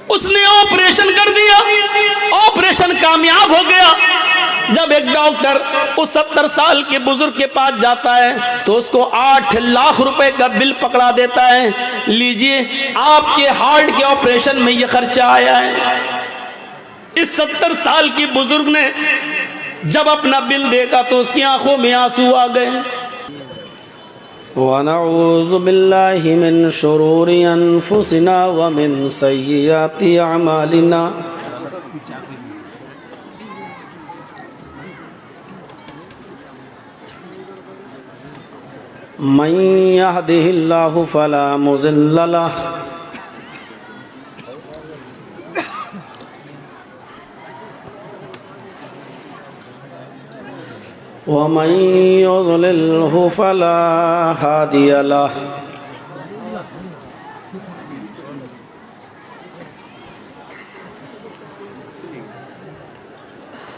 उसने ऑपरेशन कर दिया, ऑपरेशन कामयाब हो गया। जब एक डॉक्टर उस 70 साल के बुजुर्ग के पास जाता है तो उसको 8 लाख रुपए का बिल पकड़ा देता है, लीजिए आपके हार्ट के ऑपरेशन में ये खर्चा आया है। इस 70 साल की बुजुर्ग ने जब अपना बिल देखा तो उसकी आंखों में आंसू आ गए। वनऊज़ु बिल्लाहि मिन शुरूरि अनफुसिना व मिन सय्यिआति अमालिना मन यहदिहिल्लाहु फला मुज़िल्ल लहु व मन युज़लिल्हु फला हादिय लहु।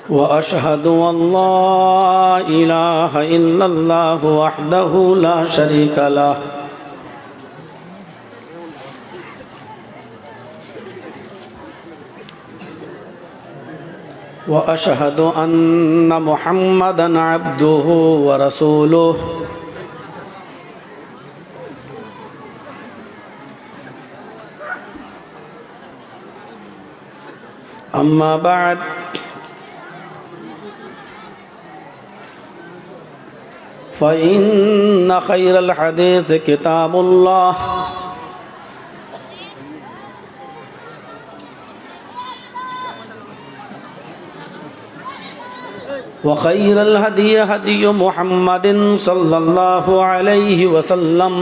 व अशहदु अल्ला इलाहा इल्लल्लाहु वहदहु ला शरीका लहु व अशहदु अन्न मुहम्मदन अब्दुहु व रसूलुहु। अम्मा बाद फ़इन्न खैरल हदीस किताबुल्लाह व खैरल हदी हदी मुहम्मदिन सल्लल्लाहु अलैहि वसल्लम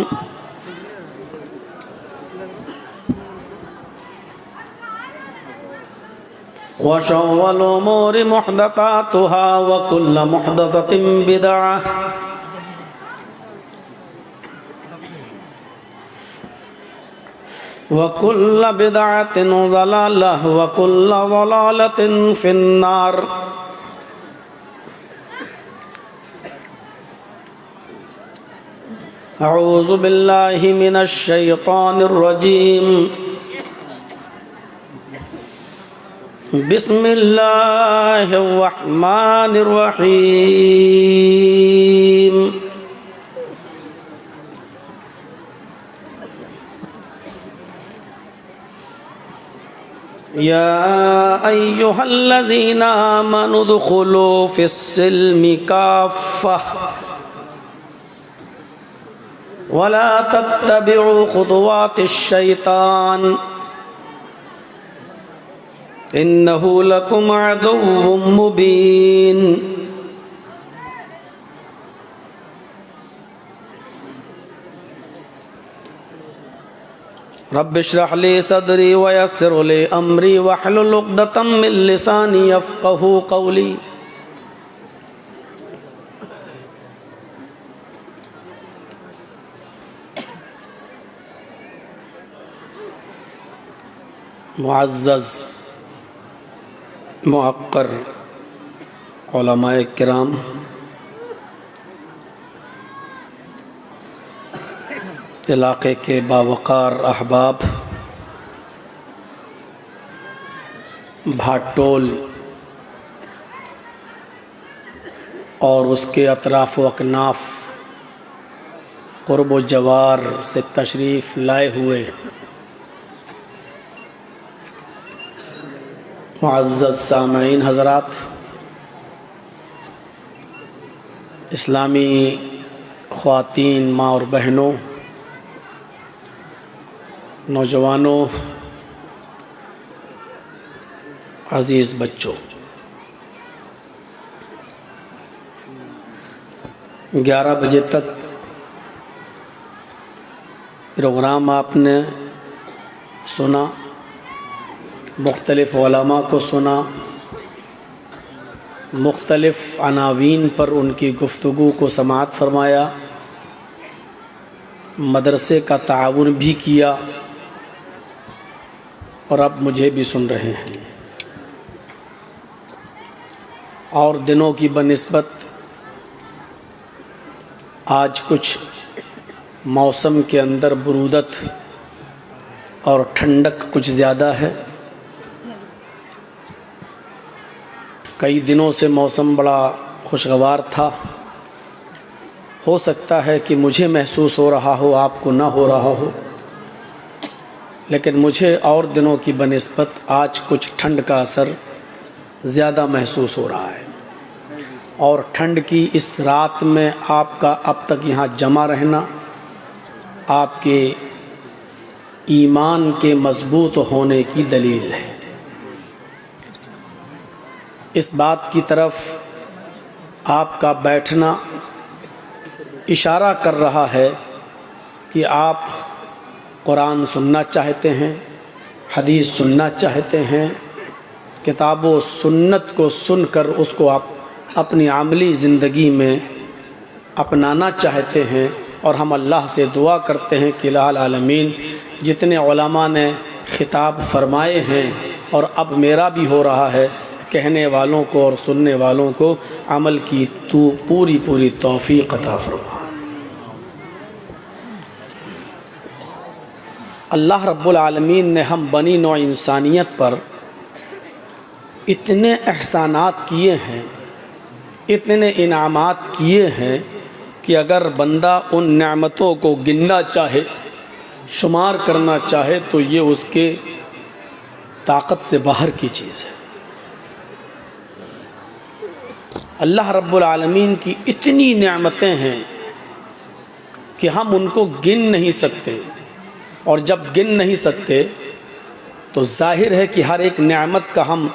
व शर्रल उमूरि मुहदसातुहा व कुल्लु मुहदसतिन बिदअह व कुल्लु बिदअतिन ज़लालह व कुल्लु ज़लालतिन फिन्नार। अऊज़ु बिल्लाहि मिनश शैतानिर रजीम। बिस्मिल्लाहिर रहमानिर रहीम। या अय्युहल्लज़ीना आमनु उदखुलू फिस्सिल्मि काफ़्फ़ह वला तत्तबिउ खुतुवातिश शैतान इन्नहु लकुम अदुव्वुम मुबीन। रब्बिश्रह ली सदरी व यस्सिर ली अमरी वहलुल उक़दतम मिन लिसानी यफ़क़हू क़ौली। मुअज़्ज़ज़ मुअक्कर उलमाए किराम, इलाक़े के बावक़ार अहबाब, भाटोल और उसके अतराफ़ व अकनाफ़ क़ुर्ब व जवार से तशरीफ़ लाए हुए मुअज़्ज़ज़ सामईन हज़रात, इस्लामी ख़वातीन माँ और बहनों, नौजवानों, अज़ीज़ बच्चों, 11 बजे तक प्रोग्राम आपने सुना, मुख्तलिफ़ उलमा को सुना, मुख्तलिफ़ अनावीन पर उनकी गुफ्तगू को समाअत फरमाया, मदरसे का ताउन भी किया और अब मुझे भी सुन रहे हैं। और दिनों की बनिस्बत आज कुछ मौसम के अंदर बरूदत और ठंडक कुछ ज़्यादा है। कई दिनों से मौसम बड़ा खुशगवार था। हो सकता है कि मुझे महसूस हो रहा हो, आपको ना हो रहा हो, लेकिन मुझे और दिनों की बनिस्बत आज कुछ ठंड का असर ज़्यादा महसूस हो रहा है। और ठंड की इस रात में आपका अब तक यहाँ जमा रहना आपके ईमान के मजबूत होने की दलील है। इस बात की तरफ आपका बैठना इशारा कर रहा है कि आप कुरान सुनना चाहते हैं, हदीस सुनना चाहते हैं, किताब व सुन्नत को सुनकर उसको आप अपनी आमली ज़िंदगी में अपनाना चाहते हैं। और हम अल्लाह से दुआ करते हैं कि इलाहुल आलमीन जितने उलमा ने खिताब फरमाए हैं और अब मेरा भी हो रहा है, कहने वालों को और सुनने वालों को अमल की तू पूरी पूरी तौफीक अता फरमा। अल्लाह रब्बुल आलमीन ने हम बनी नौ इंसानियत पर इतने एहसानात किए हैं, इतने इनामात किए हैं कि अगर बंदा उन नेमतों को गिनना चाहे, शुमार करना चाहे, तो ये उसके ताकत से बाहर की चीज़ है। अल्लाह रब्बुल आलमीन की इतनी नेमतें हैं कि हम उनको गिन नहीं सकते, और जब गिन नहीं सकते तो जाहिर है कि हर एक नेमत का हम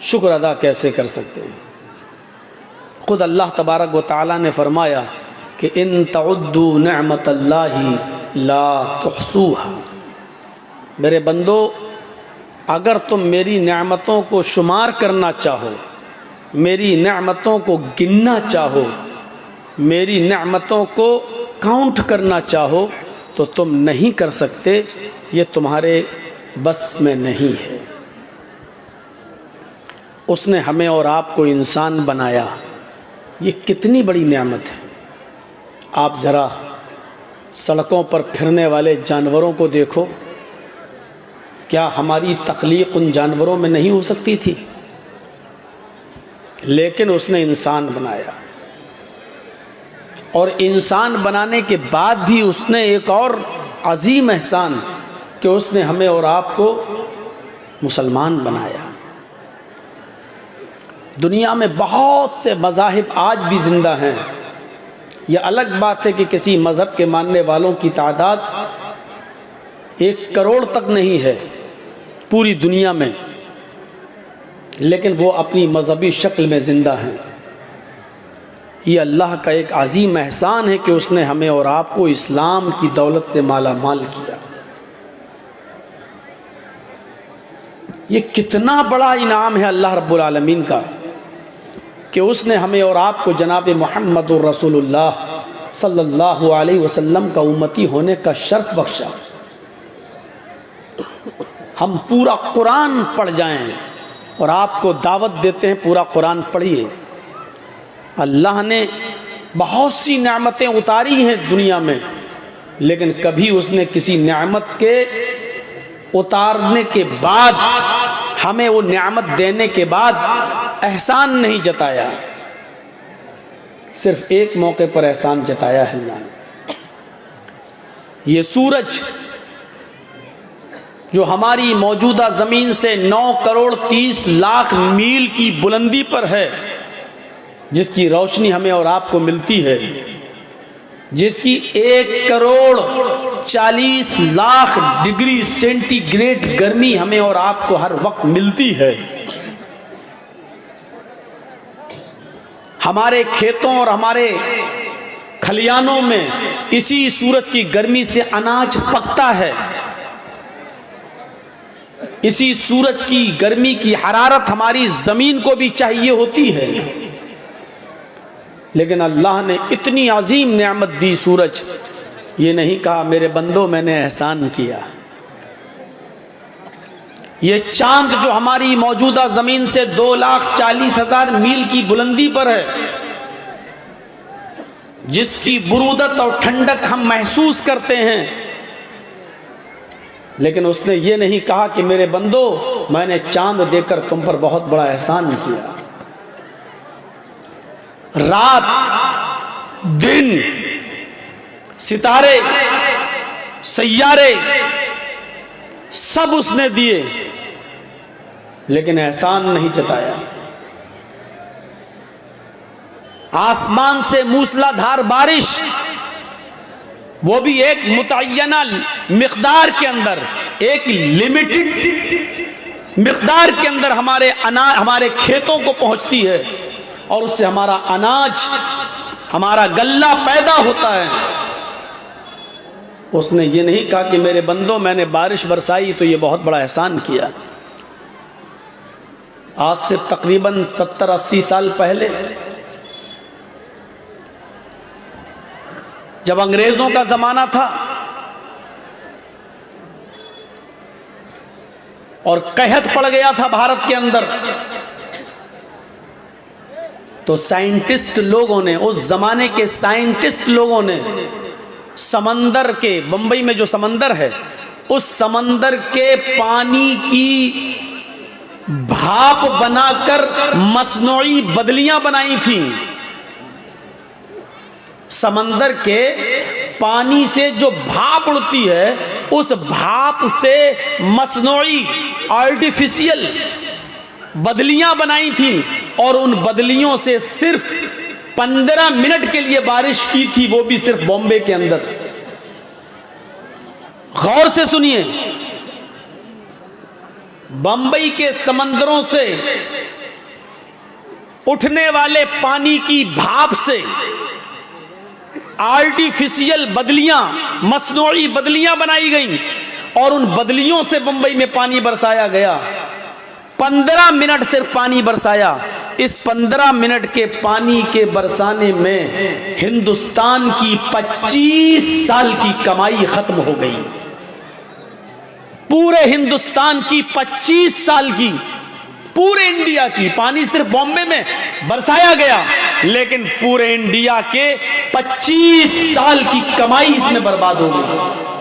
शुक्र अदा कैसे कर सकते हैं। ख़ुद अल्लाह तबारक व तआला ने फरमाया कि इन तउद्दू निअमतल्लाहि ला तुहसूहा, मेरे बंदो अगर तुम मेरी नेमतों को शुमार करना चाहो, मेरी नेमतों को गिनना चाहो, मेरी नेमतों को काउंट करना चाहो तो तुम नहीं कर सकते, ये तुम्हारे बस में नहीं है। उसने हमें और आपको इंसान बनाया, ये कितनी बड़ी नेमत है। आप ज़रा सड़कों पर फिरने वाले जानवरों को देखो, क्या हमारी तख्लीक उन जानवरों में नहीं हो सकती थी? लेकिन उसने इंसान बनाया, और इंसान बनाने के बाद भी उसने एक और अजीम एहसान कि उसने हमें और आपको मुसलमान बनाया। दुनिया में बहुत से मज़ाहिब आज भी ज़िंदा हैं। यह अलग बात है कि किसी मज़हब के मानने वालों की तादाद 1 करोड़ तक नहीं है पूरी दुनिया में, लेकिन वो अपनी मज़हबी शक्ल में ज़िंदा हैं। ये अल्लाह का एक अजीम एहसान है कि उसने हमें और आपको इस्लाम की दौलत से माला माल किया। ये कितना बड़ा इनाम है अल्लाह रब्बुल आलमीन का कि उसने हमें और आपको जनाब मुहम्मदुर रसूलुल्लाह सल्लल्लाहु अलैहि वसल्लम का उम्मती होने का शर्फ बख्शा। हम पूरा कुरान पढ़ जाएं, और आपको दावत देते हैं पूरा कुरान पढ़िए। अल्लाह ने बहुत सी नेमतें उतारी हैं दुनिया में, लेकिन कभी उसने किसी नेमत के उतारने के बाद, हमें वो नेमत देने के बाद एहसान नहीं जताया। सिर्फ एक मौके पर एहसान जताया है अल्लाह ने। ये सूरज जो हमारी मौजूदा ज़मीन से 9 करोड़ 30 लाख मील की बुलंदी पर है, जिसकी रोशनी हमें और आपको मिलती है, जिसकी 1 करोड़ 40 लाख डिग्री सेंटीग्रेड गर्मी हमें और आपको हर वक्त मिलती है। हमारे खेतों और हमारे खलियानों में इसी सूरज की गर्मी से अनाज पकता है। इसी सूरज की गर्मी की हरारत हमारी ज़मीन को भी चाहिए होती है, लेकिन अल्लाह ने इतनी अजीम नेमत दी सूरज, ये नहीं कहा मेरे बंदो मैंने एहसान किया। ये चांद जो हमारी मौजूदा ज़मीन से 2,40,000 मील की बुलंदी पर है, जिसकी बुरूदत और ठंडक हम महसूस करते हैं, लेकिन उसने ये नहीं कहा कि मेरे बंदो मैंने चांद देकर तुम पर बहुत बड़ा एहसान किया। रात दिन, सितारे, सैयारे सब उसने दिए, लेकिन एहसान नहीं जताया। आसमान से मूसलाधार बारिश, वो भी एक मुतय्यना मिक़दार के अंदर, एक लिमिटेड मिक़दार के अंदर हमारे खेतों को पहुंचती है, और उससे हमारा अनाज, हमारा गल्ला पैदा होता है। उसने ये नहीं कहा कि मेरे बंदों मैंने बारिश बरसाई तो ये बहुत बड़ा एहसान किया। आज से तकरीबन 70-80 साल पहले जब अंग्रेजों का जमाना था और कहत पड़ गया था भारत के अंदर, तो साइंटिस्ट लोगों ने, उस जमाने के साइंटिस्ट लोगों ने समंदर के, बंबई में जो समंदर है, उस समंदर के पानी की भाप बनाकर मसनूई बदलियां बनाई थी। समंदर के पानी से जो भाप उड़ती है, उस भाप से मसनूई आर्टिफिशियल बदलियां बनाई थी, और उन बदलियों से सिर्फ 15 मिनट के लिए बारिश की थी, वो भी सिर्फ बॉम्बे के अंदर। गौर से सुनिए, बंबई के समंदरों से उठने वाले पानी की भाप से आर्टिफिशियल बदलियां, मसनूई बदलियां बनाई गई, और उन बदलियों से बंबई में पानी बरसाया गया। 15 मिनट सिर्फ पानी बरसाया। इस 15 मिनट के पानी के बरसाने में हिंदुस्तान की 25 साल की कमाई खत्म हो गई। पूरे हिंदुस्तान की 25 साल की, पूरे इंडिया की। पानी सिर्फ बॉम्बे में बरसाया गया, लेकिन पूरे इंडिया के 25 साल की कमाई इसमें बर्बाद हो गई।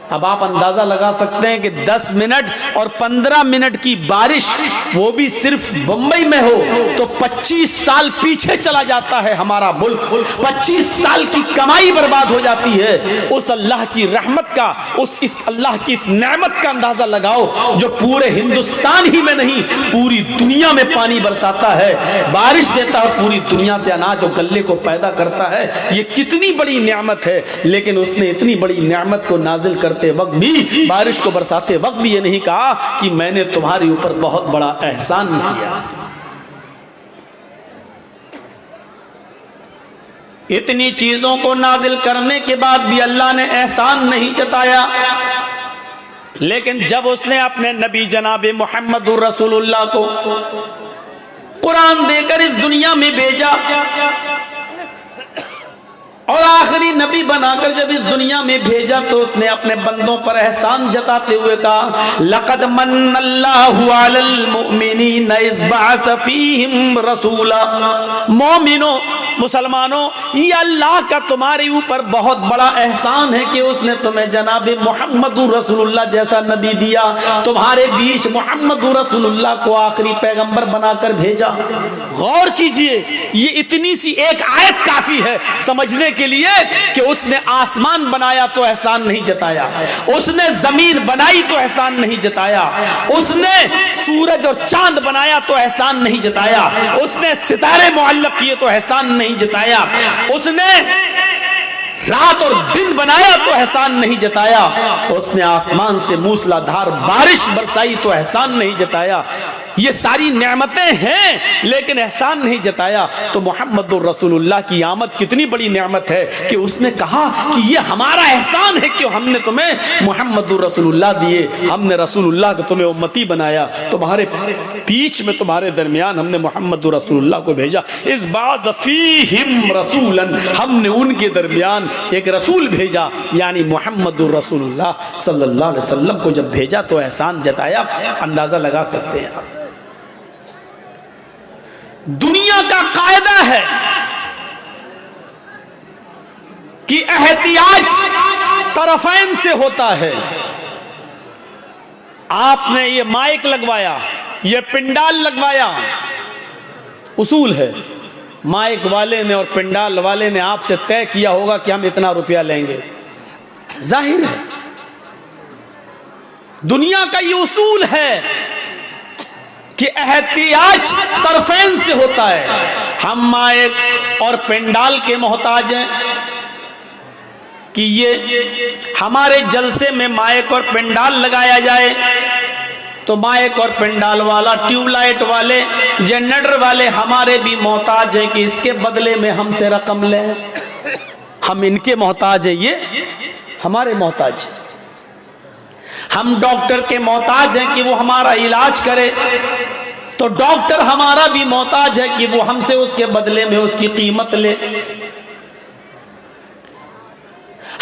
अब आप अंदाजा लगा सकते हैं कि 10 मिनट और 15 मिनट की बारिश, वो भी सिर्फ बंबई में हो, तो 25 साल पीछे चला जाता है हमारा मुल्क। 25 साल की कमाई बर्बाद हो जाती है। उस अल्लाह की रहमत का, इस अल्लाह की इस नेमत का अंदाजा लगाओ, जो पूरे हिंदुस्तान ही में नहीं, पूरी दुनिया में पानी बरसाता है, बारिश देता है, पूरी दुनिया से अनाज और गल्ले को पैदा करता है। ये कितनी बड़ी नेमत है। लेकिन उसने इतनी बड़ी नेमत को नाजिल कर वक्त भी, बारिश को बरसाते वक्त भी ये नहीं कहा कि मैंने तुम्हारे ऊपर बहुत बड़ा एहसान किया। इतनी चीजों को नाजिल करने के बाद भी अल्लाह ने एहसान नहीं जताया। लेकिन जब उसने अपने नबी जनाब मुहम्मदुर रसूलुल्लाह को कुरान देकर इस दुनिया में भेजा और आखिरी नबी बनाकर जब इस दुनिया में भेजा, तो उसने अपने बंदों पर एहसान जताते हुए कहा, लक़द मन्नल्लाहु अलल मुमिनीन इज़ बअस फ़ीहिम रसूला। मोमिनो, मुसलमानों, ये अल्लाह का तुम्हारे ऊपर बहुत बड़ा एहसान है कि उसने तुम्हें जनाब मुहम्मदुर रसूलुल्लाह जैसा नबी दिया। तुम्हारे बीच मुहम्मदुर रसूलुल्लाह को आखिरी पैगंबर बनाकर भेजा। गौर कीजिए, ये इतनी सी एक आयत काफी है समझने के लिए कि उसने आसमान बनाया तो एहसान नहीं जताया, उसने जमीन बनाई तो एहसान नहीं जताया, उसने सूरज और चांद बनाया तो एहसान नहीं जताया, उसने सितारे मुअल्लक किए तो एहसान नहीं जताया, उसने रात और दिन बनाया तो एहसान नहीं जताया, उसने आसमान से मूसलाधार बारिश बरसाई तो एहसान नहीं जताया। ये सारी नेमतें हैं, लेकिन एहसान नहीं जताया। तो मुहम्मदुर रसूलुल्लाह की आमद कितनी बड़ी नेमत है कि उसने कहा कि ये हमारा एहसान है कि हमने तुम्हें मुहम्मदुर रसूलुल्लाह दिए, हमने रसूलुल्लाह को तुम्हें उम्मती बनाया, तुम्हारे बीच में, तुम्हारे दरमियान हमने मुहम्मदुर रसूलुल्लाह को भेजा। इस बाज़ फ़ीहिम रसूलन, हमने उनके दरमियान एक रसूल भेजा, यानी मुहम्मदुर रसूलुल्लाह सल्लल्लाहु अलैहि वसल्लम को जब भेजा तो एहसान जताया। अंदाजा लगा सकते हैं आप। दुनिया का कायदा है कि एहतियाज तरफैन से होता है। आपने ये माइक लगवाया, ये पिंडाल लगवाया, उसूल है, माइक वाले ने और पंडाल वाले ने आपसे तय किया होगा कि हम इतना रुपया लेंगे। जाहिर है दुनिया का ये उसूल है कि एहतियाज तरफेन से होता है। हम माइक और पंडाल के मोहताज हैं कि ये हमारे जलसे में माइक और पंडाल लगाया जाए, तो माइक और पंडाल वाला, ट्यूबलाइट वाले, जनरेटर वाले हमारे भी मोहताज हैं कि इसके बदले में हमसे रकम लें। हम इनके मोहताज हैं, ये हमारे मोहताज। हम डॉक्टर के मोहताज हैं कि वो हमारा इलाज करे, तो डॉक्टर हमारा भी मोहताज है कि वो हमसे उसके बदले में उसकी कीमत ले।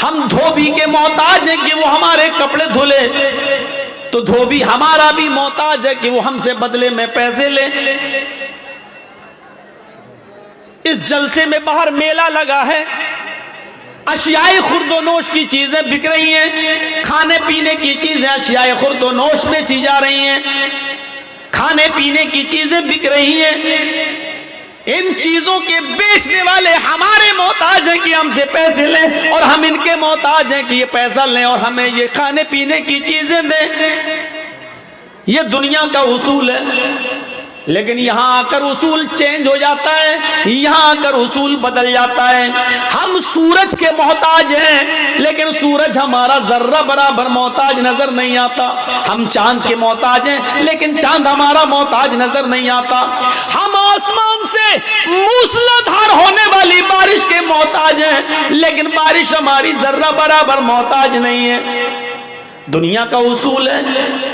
हम धोबी के मोहताज हैं कि वो हमारे कपड़े धुले, तो धोबी हमारा भी मोहताज है कि वो हमसे बदले में पैसे ले। इस जलसे में बाहर मेला लगा है, अशियाए खुर्दोनोश की चीजें बिक रही हैं, खाने पीने की चीजें अशियाए खुर्दोनोश बेची जा रही हैं, खाने पीने की चीजें बिक रही हैं। इन चीजों के बेचने वाले हमारे मोहताज हैं कि हमसे पैसे लें, और हम इनके मोहताज हैं कि ये पैसा लें और हमें ये खाने पीने की चीजें दें। ये दुनिया का उसूल है। लेकिन यहां आकर उसूल चेंज हो जाता है, यहां आकर उसूल बदल जाता है। हम सूरज के मोहताज हैं, लेकिन सूरज हमारा जर्रा बराबर मोहताज नजर नहीं आता। हम चांद के मोहताज हैं, लेकिन चांद हमारा मोहताज नजर नहीं आता। हम आसमान से मूसलाधार होने वाली बारिश के मोहताज हैं, लेकिन बारिश हमारी जर्रा बराबर मोहताज नहीं है। दुनिया का उसूल है,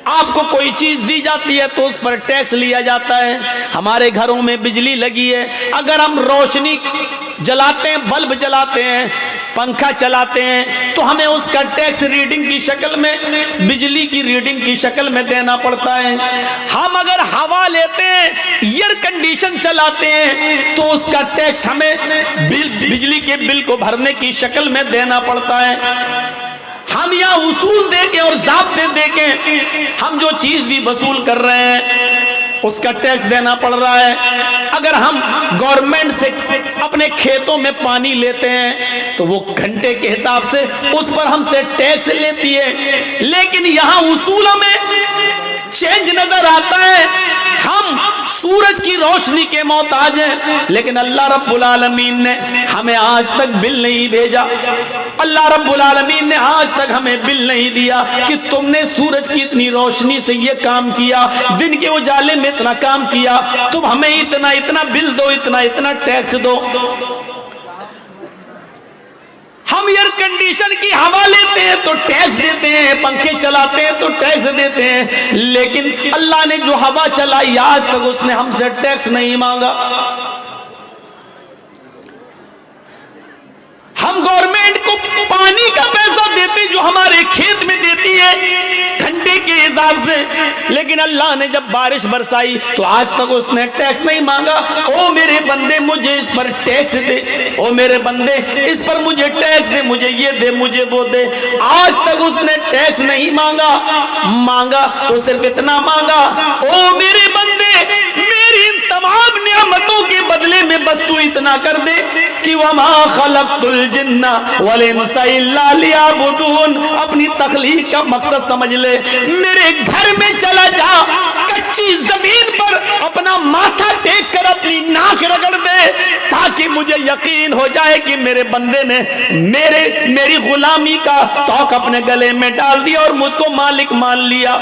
आपको कोई चीज दी जाती है तो उस पर टैक्स लिया जाता है। हमारे घरों में बिजली लगी है, अगर हम रोशनी जलाते हैं, बल्ब जलाते हैं, पंखा चलाते हैं, तो हमें उसका टैक्स रीडिंग की शक्ल में, बिजली की रीडिंग की शक्ल में देना पड़ता है। हम अगर हवा लेते हैं, एयर कंडीशन चलाते हैं, तो उसका टैक्स हमें बिजली के बिल को भरने की शक्ल में देना पड़ता है। हम यहाँ उसूल देके और ज़ाब्ते देके हम जो चीज भी वसूल कर रहे हैं उसका टैक्स देना पड़ रहा है। अगर हम गवर्नमेंट से अपने खेतों में पानी लेते हैं तो वो घंटे के हिसाब से उस पर हमसे टैक्स लेती है। लेकिन यहाँ उसूलों में चेंज नजर आता है। हम सूरज की रोशनी के मोहताज हैं, लेकिन अल्लाह रब्बुल आलमीन ने हमें आज तक बिल नहीं भेजा। अल्लाह रब्बुल आलमीन ने आज तक हमें बिल नहीं दिया कि तुमने सूरज की इतनी रोशनी से ये काम किया, दिन के उजाले में इतना काम किया, तुम हमें इतना इतना बिल दो, इतना इतना टैक्स दो। हम एयर कंडीशन की हवा लेते हैं तो टैक्स देते हैं, पंखे चलाते हैं तो टैक्स देते हैं, लेकिन अल्लाह ने जो हवा चलाई आज तक उसने हमसे टैक्स नहीं मांगा। हम गवर्नमेंट को पानी का पैसा देते जो हमारे खेत में देती है घंटे के हिसाब से, लेकिन अल्लाह ने जब बारिश बरसाई तो आज तक उसने टैक्स नहीं मांगा। ओ मेरे बंदे मुझे इस पर टैक्स दे, ओ मेरे बंदे इस पर मुझे टैक्स दे, मुझे ये दे, मुझे वो दे। आज तक उसने टैक्स नहीं मांगा। मांगा तो सिर्फ इतना मांगा, ओ मेरे बंदे मेरी इन तमाम नियामतों के बदले में बस तू इतना कर दे कि वमा खलक़तुल जिन्ना वल इंसा इल्ला लियअबुदून। अपनी तख्लीक का मकसद समझ ले। मेरे घर में चला जा, कच्ची जमीन पर अपना माथा टेक कर अपनी नाक रगड़ दे, ताकि मुझे यकीन हो जाए कि मेरे बंदे ने मेरी गुलामी का तौक अपने गले में डाल दिया और मुझको मालिक मान लिया।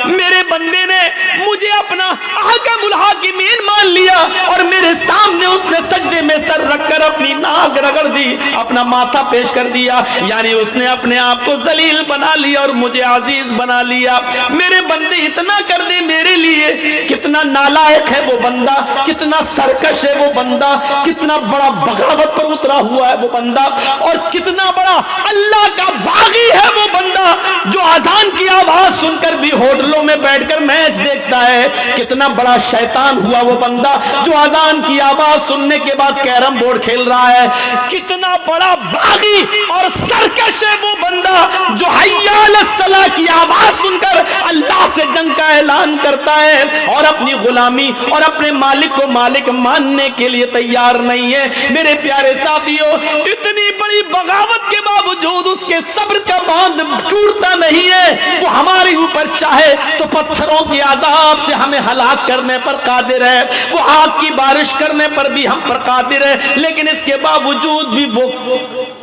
मेरे बंदे ने मुझे अपना अहकमुल हाकिमीन मान लिया और मेरे सामने उसने सजदे में सर रखकर अपनी नाक रगड़ दी, अपना माथा पेश कर दिया। यानी उसने अपने आप को जलील बना लिया और मुझे अजीज बना लिया। मेरे बंदे इतना कर दे मेरे लिए। कितना नालायक है वो बंदा, कितना सरकश है वो बंदा, कितना बड़ा बगावत पर उतरा हुआ है वो बंदा, और कितना बड़ा अल्लाह का बागी है वो बंदा जो अजान की आवाज सुनकर भी होटलों में बैठकर मैच देखता है। कितना बड़ा शैतान हुआ वो बंदा जो अजान की आवाज सुनने के बाद कैरम बोर्ड खेल रहा है। कितना बड़ा बागी और सरकश है वो बंदा जो हय्या अलस सलाह की आवाज सुनकर अल्लाह से जंग का ऐलान करता है और अपनी गुलामी और अपने मालिक को मालिक मानने के लिए तैयार नहीं है। मेरे प्यारे साथियों, इतनी बड़ी बगावत के बावजूद उसके सब्र का बांध टूटता नहीं है। वो हमारे ऊपर चाहे तो पत्थरों के आजाब से हमें हलाक करने पर कादिर है, वो आग की बारिश करने पर भी हम पर कादिर है, लेकिन इसके बावजूद भी वो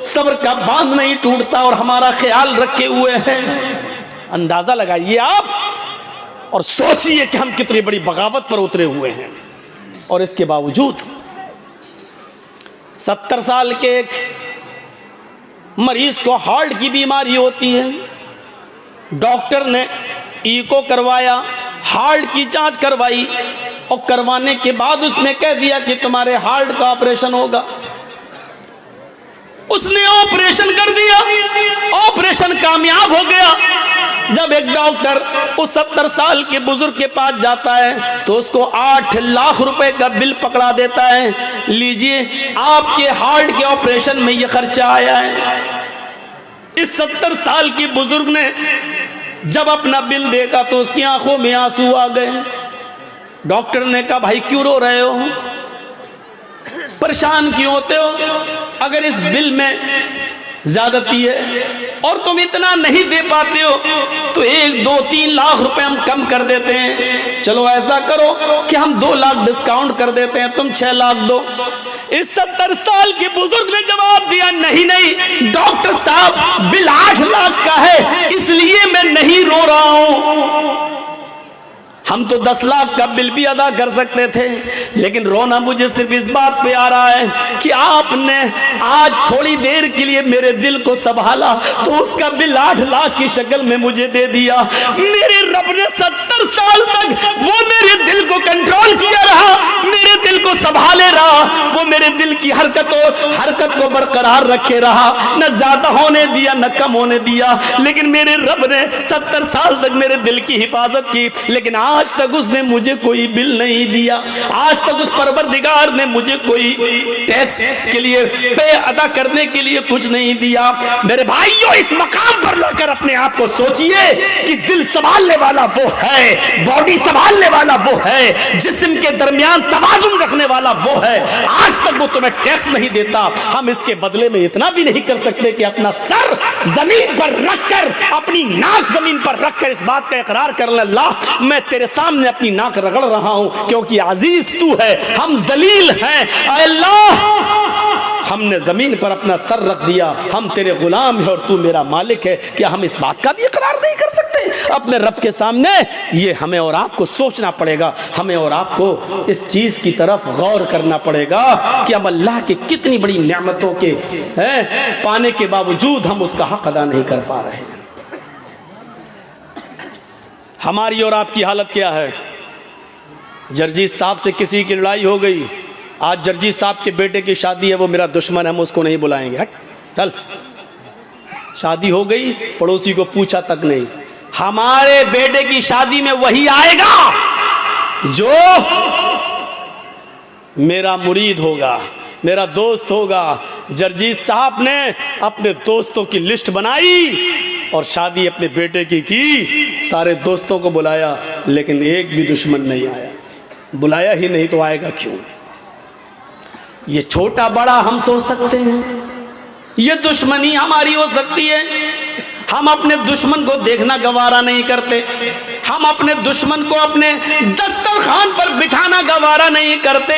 सब्र का बांध नहीं टूटता और हमारा ख्याल रखे हुए हैं। अंदाजा लगाइए आप और सोचिए कि हम कितनी बड़ी बगावत पर उतरे हुए हैं। और इसके बावजूद 70 साल के एक मरीज को हार्ट की बीमारी होती है, डॉक्टर ने ईको करवाया, हार्ट की जांच करवाई और करवाने के बाद उसने कह दिया कि तुम्हारे हार्ट का ऑपरेशन होगा। उसने ऑपरेशन कर दिया, ऑपरेशन कामयाब हो गया। जब एक डॉक्टर उस 70 साल के बुजुर्ग के पास जाता है तो उसको 8 लाख रुपए का बिल पकड़ा देता है, लीजिए आपके हार्ट के ऑपरेशन में ये खर्चा आया है। इस 70 साल के बुजुर्ग ने जब अपना बिल देखा तो उसकी आंखों में आंसू आ गए। डॉक्टर ने कहा, भाई क्यों रो रहे हो, परेशान क्यों होते हो? अगर इस बिल में ज्यादती है और तुम इतना नहीं दे पाते हो तो 1, 2, 3 लाख रुपए हम कम कर देते हैं। चलो ऐसा करो कि हम 2 लाख डिस्काउंट कर देते हैं, तुम 6 लाख दो। इस 70 साल के बुजुर्ग ने जवाब दिया, नहीं नहीं डॉक्टर साहब, बिल 8 लाख का है इसलिए मैं नहीं रो रहा हूं। हम तो 10 लाख का बिल भी अदा कर सकते थे, लेकिन रोना मुझे सिर्फ इस बात पे आ रहा है कि आपने आज थोड़ी देर के लिए मेरे दिल को संभाला तो उसका बिल 8 लाख की शक्ल में मुझे दे दिया। मेरे रब ने 70 साल तक वो मेरे दिल को कंट्रोल किया रहा, मेरे दिल को संभाले रहा, वो मेरे दिल की हरकत को बरकरार रखे रहा, न ज्यादा होने दिया न कम होने दिया। लेकिन मेरे रब ने 70 साल तक मेरे दिल की हिफाजत की, लेकिन आज तक उसने मुझे कोई बिल नहीं दिया। आज तक उस परवरदिगार ने मुझे कोई टैक्स के लिए पे अदा करने के लिए कुछ नहीं दिया। मेरे भाइयों, इस मकाम पर लेकर अपने आप को सोचिए कि दिल संभालने वाला वो है, बॉडी संभालने वाला वो है, जिस्म के दरमियान तवाजुन रखने वाला वो है। आज तक वो तुम्हें टैक्स नहीं देता। हम इसके बदले में इतना भी नहीं कर सकते कि अपना सर जमीन पर रखकर, अपनी नाक जमीन पर रखकर इस बात का इकरार कर ले, अल्लाह मैं तेरे सामने अपनी नाक रगड़ रहा हूं क्योंकि अजीज तू है, हम जलील हैं। अल्लाह, हमने जमीन पर अपना सर रख दिया, हम तेरे गुलाम हैं और तू मेरा मालिक है। क्या हम इस बात का भी इकरार नहीं कर सकते अपने रब के सामने? ये हमें और आपको सोचना पड़ेगा, हमें और आपको इस चीज की तरफ गौर करना पड़ेगा कि हम अल्लाह की कितनी बड़ी नेमतों के पाने के बावजूद हम उसका हक अदा नहीं कर पा रहे हैं। हमारी और आपकी हालत क्या है? जर्जीत साहब से किसी की लड़ाई हो गई, आज जर्जीत साहब के बेटे की शादी है, वो मेरा दुश्मन है, हम उसको नहीं बुलाएंगे, हट चल। शादी हो गई, पड़ोसी को पूछा तक नहीं। हमारे बेटे की शादी में वही आएगा जो मेरा मुरीद होगा, मेरा दोस्त होगा। जर्जीत साहब ने अपने दोस्तों की लिस्ट बनाई और शादी अपने बेटे की सारे दोस्तों को बुलाया, लेकिन एक भी दुश्मन नहीं आया। बुलाया ही नहीं तो आएगा क्यों? ये छोटा बड़ा हम सोच सकते हैं, ये दुश्मनी हमारी हो सकती है। हम अपने दुश्मन को देखना गवारा नहीं करते, हम अपने दुश्मन को अपने दस्तरखान पर बिठाना गवारा नहीं करते।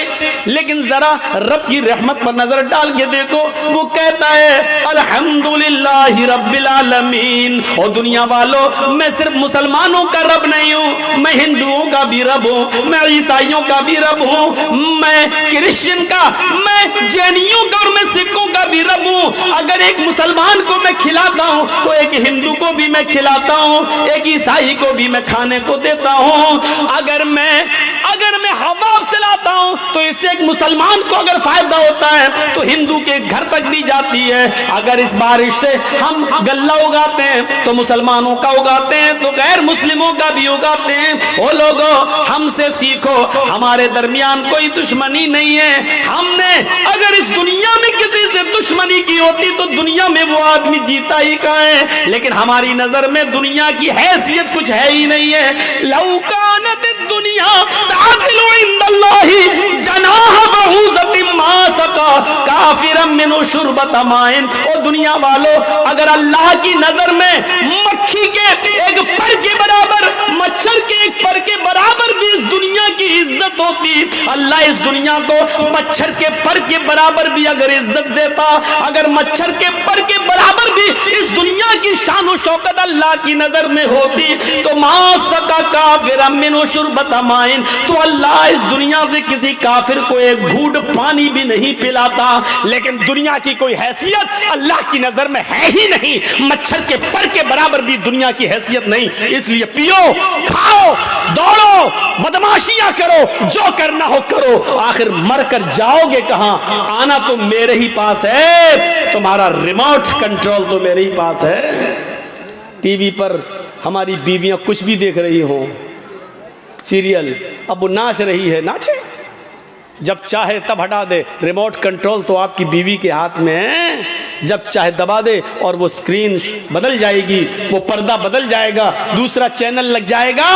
लेकिन जरा रब की रहमत पर नजर डाल के देखो, वो कहता है अल्हम्दुलिल्लाहि रब्बिल आलमीन। और दुनिया वालों, मैं सिर्फ मुसलमानों का रब नहीं हूँ, मैं हिंदुओं का भी रब हूँ, मैं ईसाइयों का भी रब हूँ, मैं क्रिश्चियन का, मैं जैनियों का और मैं सिखों का भी रब हूँ। अगर एक मुसलमान को मैं खिलाता हूँ तो एक हिंदू को भी मैं खिलाता हूँ, एक ईसाई को भी मैं खाने को देता हूँ। अगर मैं हवा चलाता हूँ तो इससे एक मुसलमान को अगर फायदा होता है तो हिंदू के घर तक भी जाती है। अगर इस बारिश से हम गल्ला उगाते हैं तो मुसलमानों का उगाते हैं तो गैर मुस्लिमों का भी भी उगाते हैं। ओ लोगों, हमसे सीखो, हमारे दरमियान कोई दुश्मनी नहीं है। हमने अगर इस दुनिया में किसी से दुश्मनी की होती तो दुनिया में वो आदमी जीता ही कहाँ है। लेकिन हमारी नजर में दुनिया की हैसियत कुछ है ही नहीं है। लौकानत दुनिया तादिलु इंदल्लाहि जनाह बऊज़तिन मा सका काफिरम मिनु शुरबत माइन। ओ दुनिया वालों, अगर अल्लाह की नजर में मक्खी के एक पर के बराबर, मच्छर के एक पर के बराबर भी इस दुनिया की इज्जत होती, अल्लाह इस दुनिया को मच्छर के पर के बराबर भी अगर इज्जत देता, अगर मच्छर के पर के बराबर भी इस दुनिया की शान और शौकत अल्लाह की नजर में होती तो मा सका काफिर मिन शुरबत माइन, तो अल्लाह इस दुनिया से किसी काफिर को एक घूंट पानी भी नहीं पिलाता। लेकिन दुनिया की कोई हैसियत अल्लाह की नजर में है ही नहीं, मच्छर के पर के बराबर भी दुनिया की हैसियत नहीं। इसलिए पियो, खाओ, दौड़ो, बदमाशियां करो, जो करना हो करो, आखिर मर कर जाओगे कहां? आना तो मेरे ही पास है, तुम्हारा रिमोट कंट्रोल तो मेरे ही पास है। टीवी पर हमारी बीवियां कुछ भी देख रही हो, सीरियल, अब वो नाच रही है, नाचे, जब चाहे तब हटा दे। रिमोट कंट्रोल तो आपकी बीवी के हाथ में है, जब चाहे दबा दे और वो स्क्रीन बदल जाएगी, वो पर्दा बदल जाएगा, दूसरा चैनल लग जाएगा।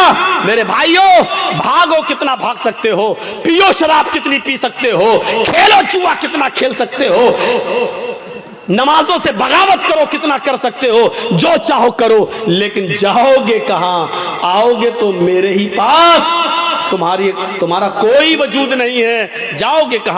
मेरे भाइयों, भागो कितना भाग सकते हो, पियो शराब कितनी पी सकते हो, खेलो जुआ कितना खेल सकते हो, नमाजों से बगावत करो कितना कर सकते हो, जो चाहो करो, लेकिन जाओगे कहां? आओगे तो मेरे ही पास, तुम्हारा कोई वजूद नहीं है, जाओगे कहां?